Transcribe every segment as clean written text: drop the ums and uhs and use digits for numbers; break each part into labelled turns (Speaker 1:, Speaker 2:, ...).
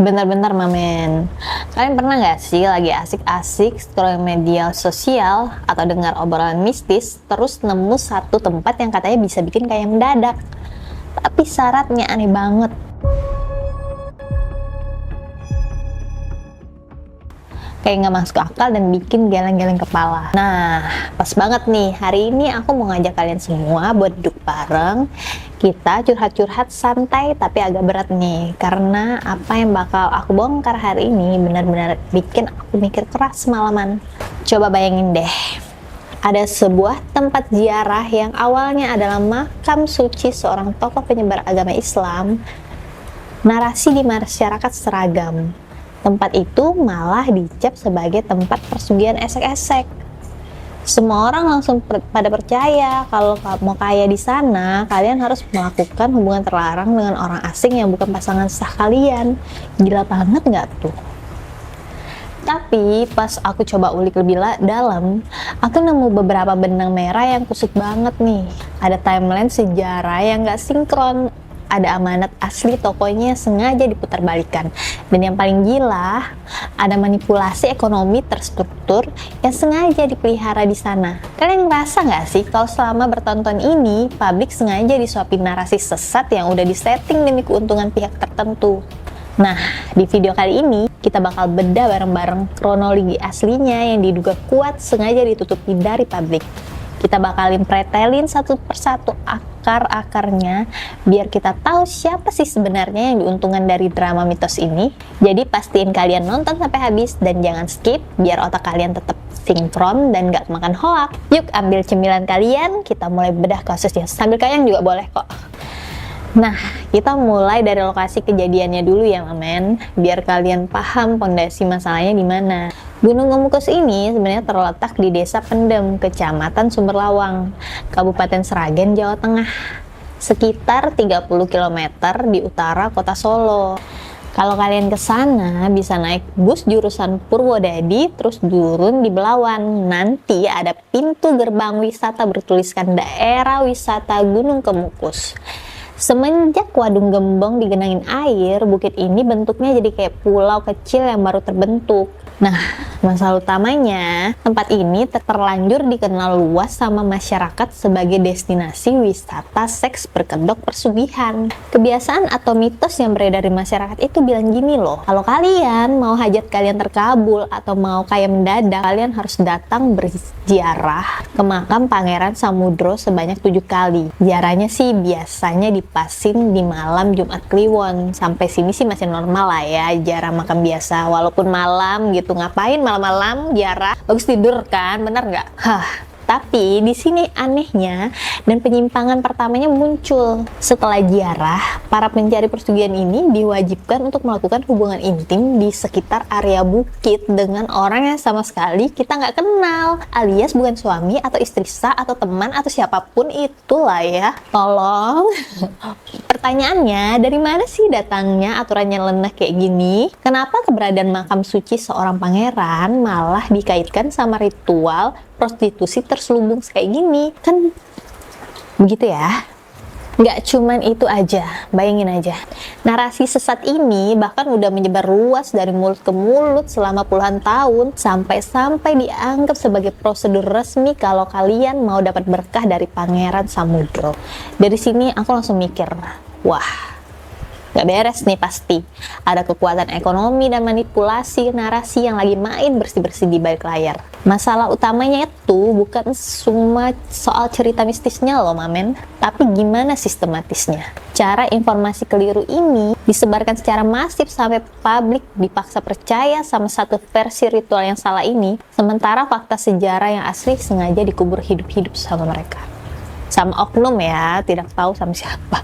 Speaker 1: Bentar-bentar Mamen. Kalian pernah nggak sih lagi asik-asik scroll media sosial atau dengar obrolan mistis, terus nemu satu tempat yang katanya bisa bikin kayak mendadak, tapi syaratnya aneh banget. Kayak nggak masuk akal dan bikin geleng-geleng kepala. Nah, pas banget nih, hari ini aku mau ngajak kalian semua buat duduk bareng. Kita curhat-curhat santai tapi agak berat nih, karena apa yang bakal aku bongkar hari ini benar-benar bikin aku mikir keras semalaman. Coba bayangin deh, ada sebuah tempat ziarah yang awalnya adalah makam suci seorang tokoh penyebar agama Islam. Narasi di masyarakat seragam. Tempat itu malah dicap sebagai tempat persugihan esek-esek. Semua orang langsung pada percaya kalau mau kaya di sana, kalian harus melakukan hubungan terlarang dengan orang asing yang bukan pasangan sah kalian. Gila banget nggak tuh? Tapi pas aku coba ulik lebih dalam, aku nemu beberapa benang merah yang kusut banget nih. Ada timeline sejarah yang nggak sinkron. Ada amanat asli tokonya sengaja diputarbalikkan. Dan yang paling gila, ada manipulasi ekonomi terstruktur yang sengaja dipelihara di sana. Kalian ngerasa nggak sih kalau selama bertonton ini, publik sengaja disuapin narasi sesat yang udah disetting demi keuntungan pihak tertentu? Nah, di video kali ini, kita bakal bedah bareng-bareng kronologi aslinya yang diduga kuat sengaja ditutupi dari publik. Kita bakalin pretelin satu persatu akar-akarnya biar kita tahu siapa sih sebenarnya yang diuntungkan dari drama mitos ini. Jadi pastiin kalian nonton sampai habis dan jangan skip biar otak kalian tetap sinkron dan gak kemakan hoak. Yuk ambil cemilan kalian, kita mulai bedah kasusnya. Sambil kayang juga boleh kok. Nah, kita mulai dari lokasi kejadiannya dulu ya Mamen, biar kalian paham pondasi masalahnya di mana. Gunung Kemukus ini sebenarnya terletak di Desa Pendem, Kecamatan Sumberlawang, Kabupaten Sragen, Jawa Tengah, sekitar 30 km di utara kota Solo. Kalau kalian ke sana bisa naik bus jurusan Purwodadi terus turun di Belawan. Nanti ada pintu gerbang wisata bertuliskan Daerah Wisata Gunung Kemukus. Semenjak Wadung Gembong digenangin air, bukit ini bentuknya jadi kayak pulau kecil yang baru terbentuk. Nah, masalah utamanya, tempat ini terlanjur dikenal luas sama masyarakat sebagai destinasi wisata seks berkedok persugihan. Kebiasaan atau mitos yang beredar di masyarakat itu bilang gini loh, kalau kalian mau hajat kalian terkabul atau mau kaya mendadak, kalian harus datang berziarah ke makam Pangeran Samudro sebanyak 7 kali. Ziarahnya sih biasanya dipasin di malam Jumat Kliwon. Sampai sini sih masih normal lah ya, ziarah makam biasa, walaupun malam gitu. Ngapain malam-malam ziarah? Bagus tidur kan, bener nggak? Tapi di sini anehnya dan penyimpangan pertamanya muncul. Setelah ziarah, para pencari persugihan ini diwajibkan untuk melakukan hubungan intim di sekitar area bukit dengan orang yang sama sekali kita nggak kenal, alias bukan suami atau istri sah atau teman atau siapapun itulah ya. Tolong. Pertanyaannya, dari mana sih datangnya aturan yang leneh kayak gini? Kenapa keberadaan makam suci seorang pangeran malah dikaitkan sama ritual prostitusi terselubung kayak gini? Kan begitu ya? Nggak cuman itu aja, bayangin aja. Narasi sesat ini bahkan udah menyebar luas dari mulut ke mulut selama puluhan tahun, sampai-sampai dianggap sebagai prosedur resmi kalau kalian mau dapat berkah dari Pangeran Samudro. Dari sini aku langsung mikir, wah, gak beres nih pasti. Ada kekuatan ekonomi dan manipulasi narasi yang lagi main bersih-bersih di balik layar. Masalah utamanya itu bukan cuma soal cerita mistisnya loh Mamen, tapi gimana sistematisnya. Cara informasi keliru ini disebarkan secara masif sampai publik dipaksa percaya sama satu versi ritual yang salah ini, sementara fakta sejarah yang asli sengaja dikubur hidup-hidup sama mereka. Sama oknum ya, tidak tahu sama siapa.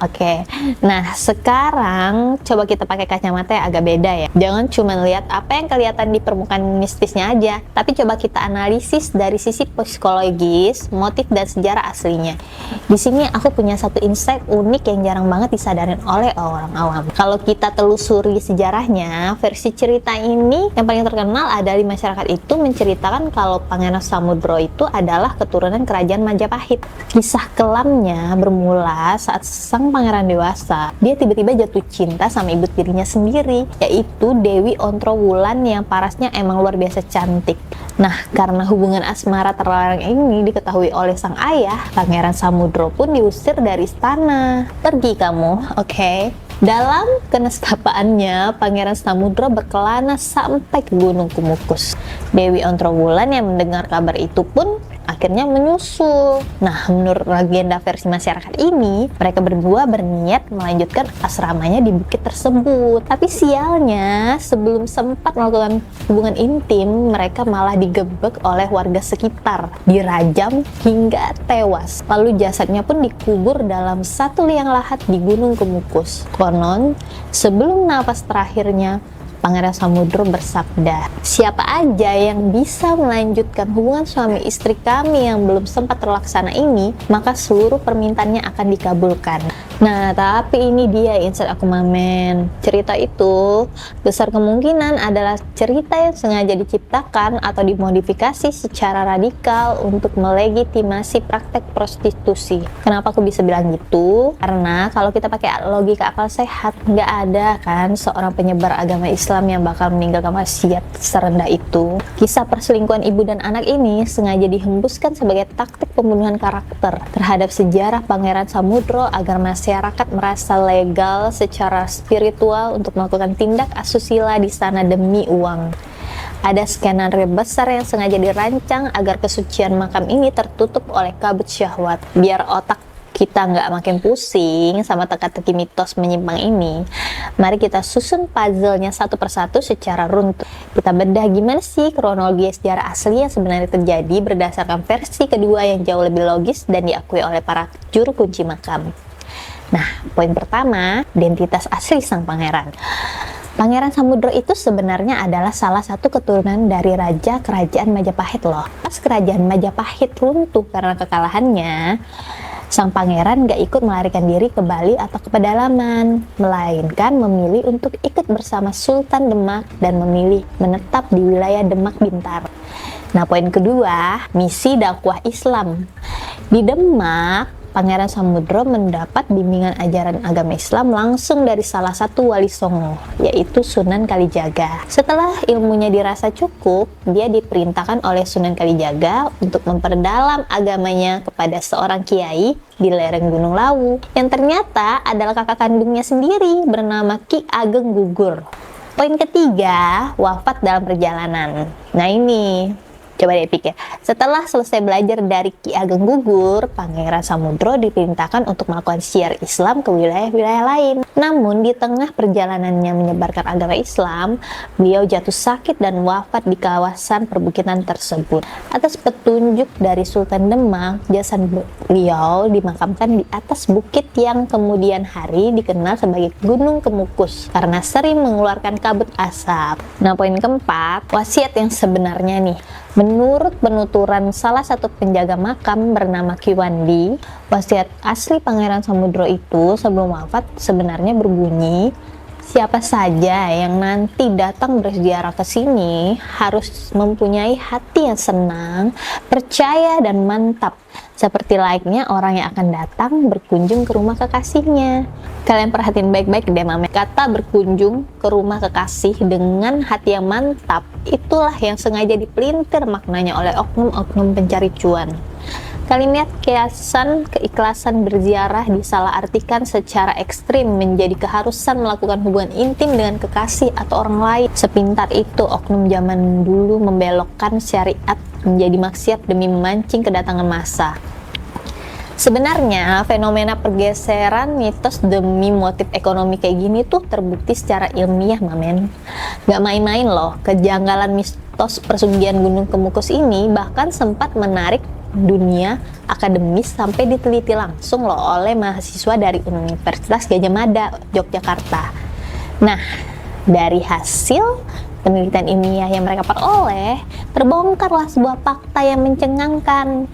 Speaker 1: Oke, nah sekarang coba kita pakai kacamata yang agak beda ya. Jangan cuma lihat apa yang kelihatan di permukaan mistisnya aja, tapi coba kita analisis dari sisi psikologis, motif dan sejarah aslinya. Di sini aku punya satu insight unik yang jarang banget disadarin oleh orang awam. Kalau kita telusuri sejarahnya, versi cerita ini yang paling terkenal ada di masyarakat itu menceritakan kalau Pangeran Samudro itu adalah keturunan kerajaan Majapahit. Majapahit. Kisah kelamnya bermula saat sang pangeran dewasa, dia tiba-tiba jatuh cinta sama ibu tirinya sendiri, yaitu Dewi Ontrowulan yang parasnya emang luar biasa cantik. Nah, karena hubungan asmara terlarang ini diketahui oleh sang ayah, Pangeran Samudro pun diusir dari istana. Pergi kamu, oke? Dalam kenestapaannya, Pangeran Samudro berkelana sampai ke Gunung Kemukus. Dewi Ontrowulan yang mendengar kabar itu pun akhirnya menyusul. Nah, menurut legenda versi masyarakat ini, mereka berdua berniat melanjutkan asramanya di bukit tersebut. Tapi sialnya, sebelum sempat melakukan hubungan intim, mereka malah digebek oleh warga sekitar, dirajam hingga tewas. Lalu jasadnya pun dikubur dalam satu liang lahat di Gunung Kemukus. Konon, sebelum napas terakhirnya, Pangeran Samudro bersabda, "Siapa aja yang bisa melanjutkan hubungan suami istri kami yang belum sempat terlaksana ini, maka seluruh permintaannya akan dikabulkan." Nah, tapi ini dia insight aku Mamen. Cerita itu besar kemungkinan adalah cerita yang sengaja diciptakan atau dimodifikasi secara radikal untuk melegitimasi praktek prostitusi. Kenapa aku bisa bilang gitu? Karena kalau kita pakai logika akal sehat, nggak ada kan seorang penyebar agama Islam yang bakal meninggalkan maksiat serendah itu. Kisah perselingkuhan ibu dan anak ini sengaja dihembuskan sebagai taktik pembunuhan karakter terhadap sejarah Pangeran Samudro agar masyarakat merasa legal secara spiritual untuk melakukan tindak asusila di sana demi uang. Ada skenario besar yang sengaja dirancang agar kesucian makam ini tertutup oleh kabut syahwat. Biar otak kita nggak makin pusing sama teka-teki mitos menyimpang ini, mari kita susun puzzle-nya satu persatu secara runtut. Kita bedah gimana sih kronologi sejarah asli yang sebenarnya terjadi berdasarkan versi kedua yang jauh lebih logis dan diakui oleh para juru kunci makam. Nah, poin pertama, identitas asli sang pangeran. Pangeran Samudro itu sebenarnya adalah salah satu keturunan dari Raja Kerajaan Majapahit loh. Pas Kerajaan Majapahit runtuh karena kekalahannya, sang pangeran gak ikut melarikan diri ke Bali atau ke pedalaman, melainkan memilih untuk ikut bersama Sultan Demak dan memilih menetap di wilayah Demak Bintar. Nah, poin kedua, misi dakwah Islam. Di Demak, Pangeran Samudro mendapat bimbingan ajaran agama Islam langsung dari salah satu wali Songo, yaitu Sunan Kalijaga. Setelah ilmunya dirasa cukup, dia diperintahkan oleh Sunan Kalijaga untuk memperdalam agamanya kepada seorang kiai di lereng Gunung Lawu, yang ternyata adalah kakak kandungnya sendiri bernama Ki Ageng Gugur. Poin ketiga, wafat dalam perjalanan. Nah ini, coba deh pikir. Setelah selesai belajar dari Ki Ageng Gugur, Pangeran Samudro diperintahkan untuk melakukan syiar Islam ke wilayah-wilayah lain. Namun di tengah perjalanannya menyebarkan agama Islam, beliau jatuh sakit dan wafat di kawasan perbukitan tersebut. Atas petunjuk dari Sultan Demak, jasad beliau dimakamkan di atas bukit yang kemudian hari dikenal sebagai Gunung Kemukus karena sering mengeluarkan kabut asap. Nah, poin keempat, wasiat yang sebenarnya nih. Menurut penuturan salah satu penjaga makam bernama Ki Wandi, wasiat asli Pangeran Samudro itu sebelum wafat sebenarnya berbunyi, siapa saja yang nanti datang berziarah ke sini harus mempunyai hati yang senang, percaya dan mantap, seperti layaknya orang yang akan datang berkunjung ke rumah kekasihnya. Kalian perhatiin baik-baik deh Mame, kata berkunjung ke rumah kekasih dengan hati yang mantap, itulah yang sengaja dipelintir maknanya oleh oknum-oknum pencari cuan. Kalimat kiasan keikhlasan berziarah disalahartikan secara ekstrim menjadi keharusan melakukan hubungan intim dengan kekasih atau orang lain. Sepintar itu oknum zaman dulu membelokkan syariat menjadi maksiat demi memancing kedatangan massa. Sebenarnya fenomena pergeseran mitos demi motif ekonomi kayak gini tuh terbukti secara ilmiah Mamen. Gak main-main loh, kejanggalan mitos persugihan Gunung Kemukus ini bahkan sempat menarik dunia akademis sampai diteliti langsung loh oleh mahasiswa dari Universitas Gadjah Mada, Yogyakarta. Nah, dari hasil penelitian ilmiah yang mereka peroleh, terbongkarlah sebuah fakta yang mencengangkan.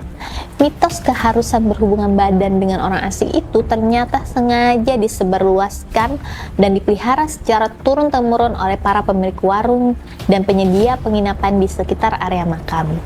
Speaker 1: Mitos keharusan berhubungan badan dengan orang asing itu ternyata sengaja disebarluaskan dan dipelihara secara turun-temurun oleh para pemilik warung dan penyedia penginapan di sekitar area makam.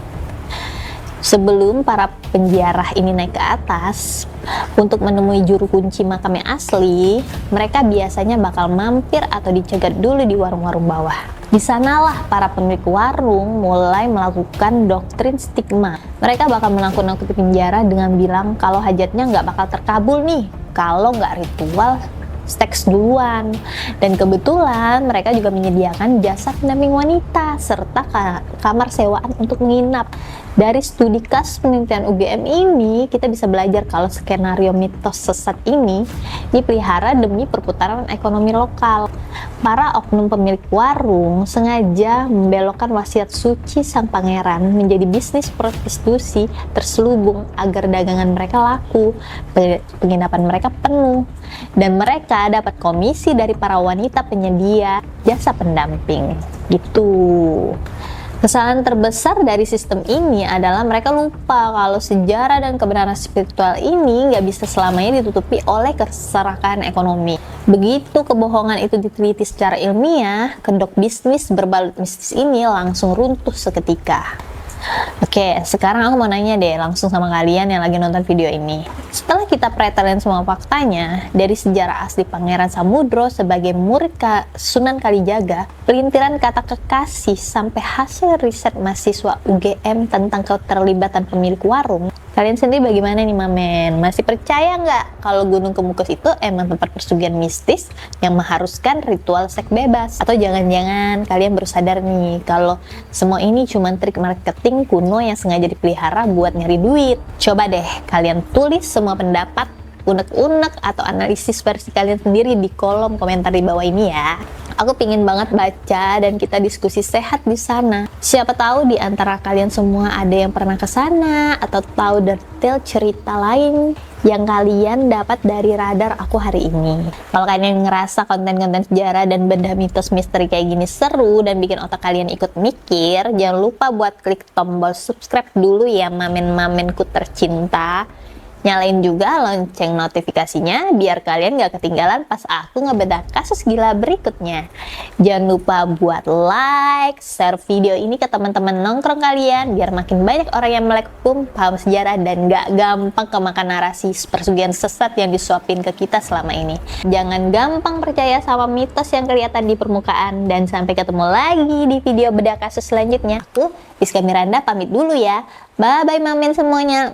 Speaker 1: Sebelum para penziarah ini naik ke atas untuk menemui juru kunci makam yang asli, mereka biasanya bakal mampir atau dicegat dulu di warung-warung bawah. Di sanalah para pemilik warung mulai melakukan doktrin stigma. Mereka bakal menakut-nakuti penjara dengan bilang kalau hajatnya nggak bakal terkabul nih, kalau nggak ritual seks duluan. Dan kebetulan mereka juga menyediakan jasa pendamping wanita serta kamar sewaan untuk menginap. Dari studi kasus penelitian UGM ini, kita bisa belajar kalau skenario mitos sesat ini dipelihara demi perputaran ekonomi lokal. Para oknum pemilik warung sengaja membelokkan wasiat suci sang pangeran menjadi bisnis prostitusi terselubung agar dagangan mereka laku, penginapan mereka penuh, dan mereka dapat komisi dari para wanita penyedia jasa pendamping. Gitu. Kesalahan terbesar dari sistem ini adalah mereka lupa kalau sejarah dan kebenaran spiritual ini nggak bisa selamanya ditutupi oleh keserakahan ekonomi. Begitu kebohongan itu diteliti secara ilmiah, kedok bisnis berbalut mistis ini langsung runtuh seketika. Oke, sekarang aku mau nanya deh langsung sama kalian yang lagi nonton video ini. Setelah kita pretelin semua faktanya, dari sejarah asli Pangeran Samudro sebagai murid Sunan Kalijaga, pelintiran kata kekasih, sampai hasil riset mahasiswa UGM tentang keterlibatan pemilik warung, kalian sendiri bagaimana nih Mamen? Masih percaya nggak kalau Gunung Kemukus itu emang tempat persugihan mistis yang mengharuskan ritual seks bebas? Atau jangan-jangan kalian baru sadar nih kalau semua ini cuma trik marketing kuno yang sengaja dipelihara buat nyari duit? Coba deh kalian tulis semua pendapat, unek-unek atau analisis versi kalian sendiri di kolom komentar di bawah ini ya. Aku pingin banget baca dan kita diskusi sehat di sana. Siapa tahu di antara kalian semua ada yang pernah ke sana atau tahu detail cerita lain yang kalian dapat dari radar aku hari ini. Kalau kalian ngerasa konten-konten sejarah dan benda mitos misteri kayak gini seru dan bikin otak kalian ikut mikir, jangan lupa buat klik tombol subscribe dulu ya mamen-mamenku tercinta. Nyalain juga lonceng notifikasinya biar kalian gak ketinggalan pas aku ngebedah kasus gila berikutnya. Jangan lupa buat like, share video ini ke teman-teman nongkrong kalian biar makin banyak orang yang melek hukum, paham sejarah, dan gak gampang kemakan narasi persugihan sesat yang disuapin ke kita selama ini. Jangan gampang percaya sama mitos yang kelihatan di permukaan, dan sampai ketemu lagi di video bedah kasus selanjutnya. Aku, Rizka Miranda, pamit dulu ya. Bye-bye mamen semuanya.